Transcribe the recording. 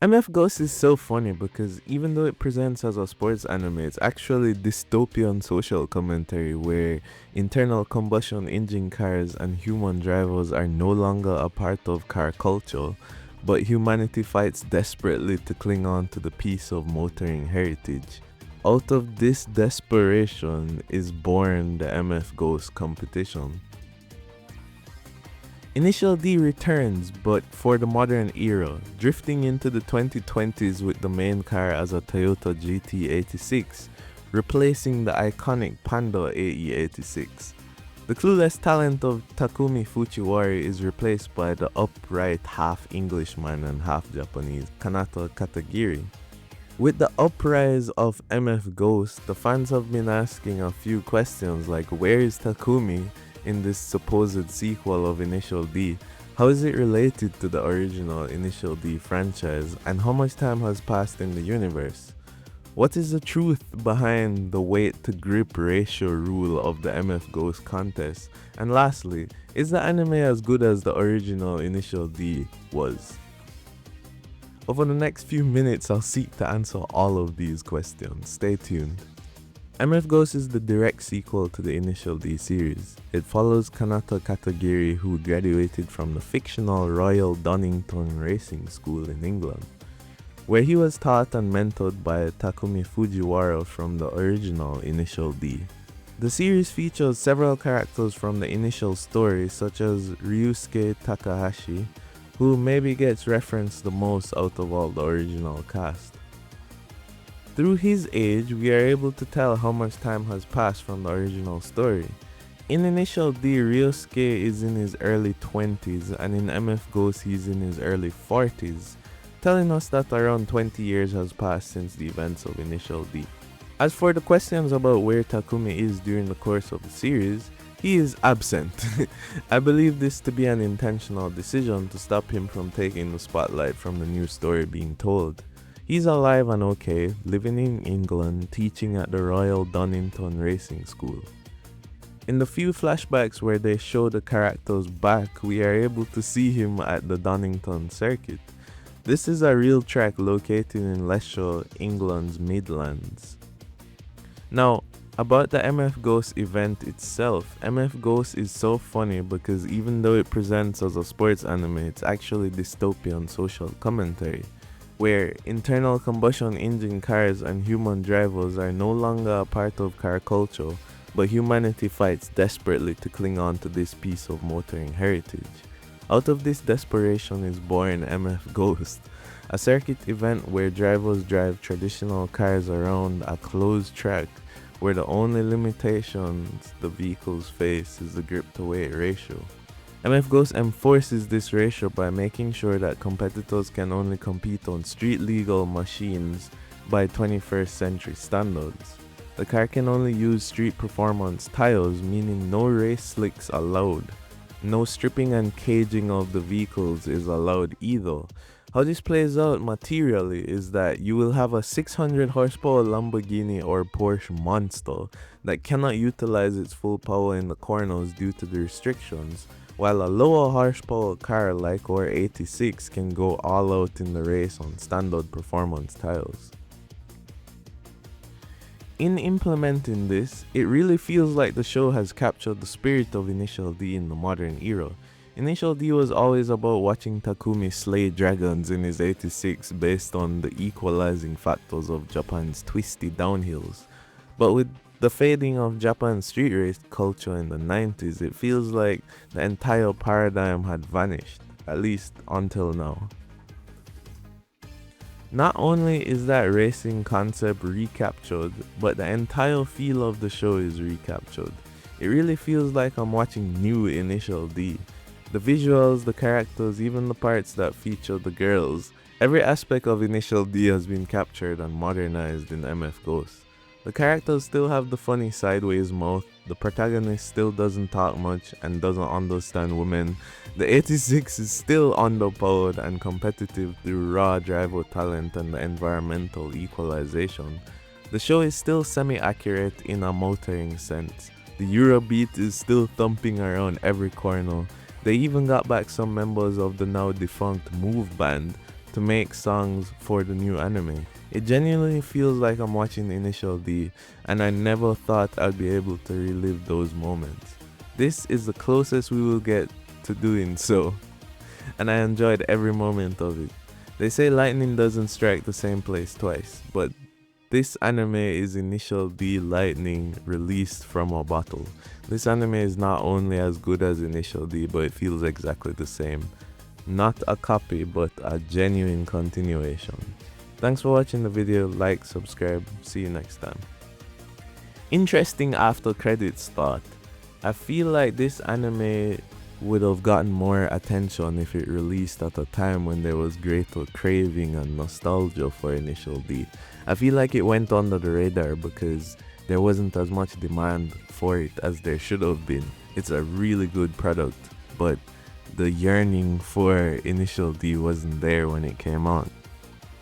MF Ghost is so funny because even though it presents as a sports anime, it's actually dystopian social commentary where internal combustion engine cars and human drivers are no longer a part of car culture, but humanity fights desperately to cling on to the piece of motoring heritage. Out of this desperation is born the MF Ghost competition. Initial D returns, but for the modern era, drifting into the 2020s with the main car as a Toyota GT86, replacing the iconic Panda AE86. The clueless talent of Takumi Fujiwara is replaced by the upright half Englishman and half Japanese Kanata Katagiri. With the uprise of MF Ghost, the fans have been asking a few questions like where is Takumi in this supposed sequel of Initial D? How is it related to the original Initial D franchise, and how much time has passed in the universe? What is the truth behind the weight to grip ratio rule of the MF Ghost contest? And lastly, is the anime as good as the original Initial D was? Over the next few minutes, I'll seek to answer all of these questions. Stay tuned. MF Ghost is the direct sequel to the Initial D series. It follows Kanata Katagiri, who graduated from the fictional Royal Donington Racing School in England, where he was taught and mentored by Takumi Fujiwara from the original Initial D. The series features several characters from the initial story, such as Ryusuke Takahashi, who maybe gets referenced the most out of all the original cast. Through his age, we are able to tell how much time has passed from the original story. In Initial D, Ryusuke is in his early 20s, and in MF Ghost he's in his early 40s, telling us that around 20 years has passed since the events of Initial D. As for the questions about where Takumi is during the course of the series, he is absent. I believe this to be an intentional decision to stop him from taking the spotlight from the new story being told. He's alive and okay, living in England, teaching at the Royal Donington Racing School. In the few flashbacks where they show the characters back, we are able to see him at the Donington circuit. This is a real track located in Leicestershire, England's Midlands. Now, about the MF Ghost event itself, MF Ghost is so funny because even though it presents as a sports anime, it's actually dystopian social commentary, where internal combustion engine cars and human drivers are no longer a part of car culture, but humanity fights desperately to cling on to this piece of motoring heritage. Out of this desperation is born MF Ghost, a circuit event where drivers drive traditional cars around a closed track where the only limitations the vehicles face is the grip to weight ratio. MF Ghost enforces this ratio by making sure that competitors can only compete on street legal machines by 21st century standards. The car can only use street performance tires, meaning no race slicks allowed. No stripping and caging of the vehicles is allowed either. How this plays out materially is that you will have a 600 horsepower Lamborghini or Porsche monster that cannot utilize its full power in the corners due to the restrictions, while a lower horsepower car like our 86 can go all out in the race on standard performance tires. In implementing this, it really feels like the show has captured the spirit of Initial D in the modern era. Initial D was always about watching Takumi slay dragons in his 86 based on the equalizing factors of Japan's twisty downhills. But with the fading of Japan's street race culture in the 90s, it feels like the entire paradigm had vanished, at least until now. Not only is that racing concept recaptured, but the entire feel of the show is recaptured. It really feels like I'm watching new Initial D. The visuals, the characters, even the parts that feature the girls, every aspect of Initial D has been captured and modernized in MF Ghost. The characters still have the funny sideways mouth, the protagonist still doesn't talk much and doesn't understand women, the 86 is still underpowered and competitive through raw driver talent and the environmental equalization. The show is still semi-accurate in a motoring sense. The Eurobeat is still thumping around every corner. They even got back some members of the now defunct Move band, to make songs for the new anime. It genuinely feels like I'm watching Initial D, and I never thought I'd be able to relive those moments. This is the closest we will get to doing so, and I enjoyed every moment of it. They say lightning doesn't strike the same place twice, but this anime is Initial D Lightning released from a bottle. This anime is not only as good as Initial D, but it feels exactly the same. Not a copy, but a genuine continuation. Thanks for watching the video, like, subscribe, see you next time. Interesting after credits thought. I feel like this anime would have gotten more attention if it released at a time when there was greater craving and nostalgia for Initial D. I feel like it went under the radar because there wasn't as much demand for it as there should have been. It's a really good product, but the yearning for Initial D wasn't there when it came out.